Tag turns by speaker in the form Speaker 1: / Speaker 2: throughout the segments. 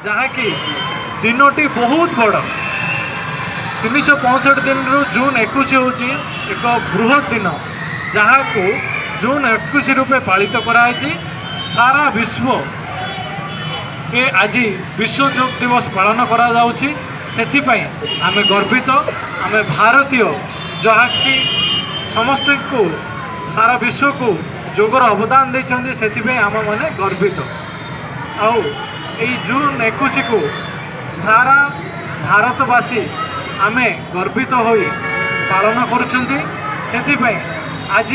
Speaker 1: जहाँकि दिनटी बहुत बड़ 365 दिन रु जून 21 हूँ एक बृहत दिन जहाँ को जून 21 रूपे पालित कराई सारा विश्व ए आज विश्व योग दिवस पालन करा जाउछि। सेथिपाई आमे गर्वित आमे भारतीय जहाँकि समस्त को सारा विश्व को योगर अवदान देछन्ति सेथिपाई आम माने गर्वित। आउ यही जून 21 को सारा भारतवासी आमे गर्वित होई पालन करुछन्ति। सेथिपाई आज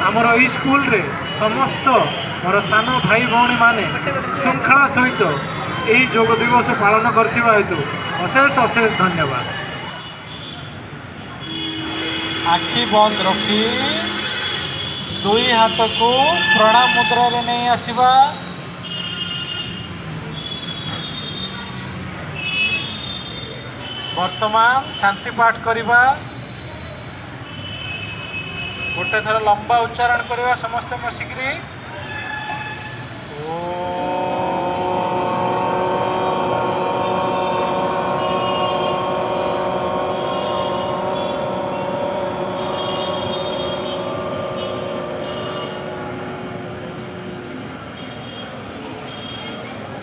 Speaker 1: आमर ई स्कूल रे समस्त मोर सान भाई भौणी माने श्रृंखला सहित यही योग दिवस पालन करथिबा हेतु अशेष अशेष धन्यवाद।
Speaker 2: आखि बंद रखी दुई हाथ को प्रणाम मुद्रा रे नहीं आसीबा। वर्तमान शांति पाठ करिबा। गोटे थर लंबा उच्चारण करिबा समस्त मिसिकरी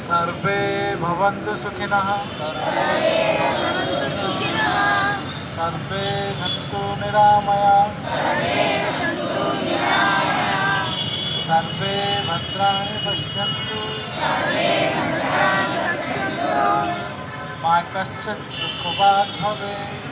Speaker 2: सर्वे भवन्तु सुखिनः सर्वे सन्तु निरामयाः सर्वे भद्राणि पश्यन्तु मा कश्चित् दुःखभाग् भवेत्।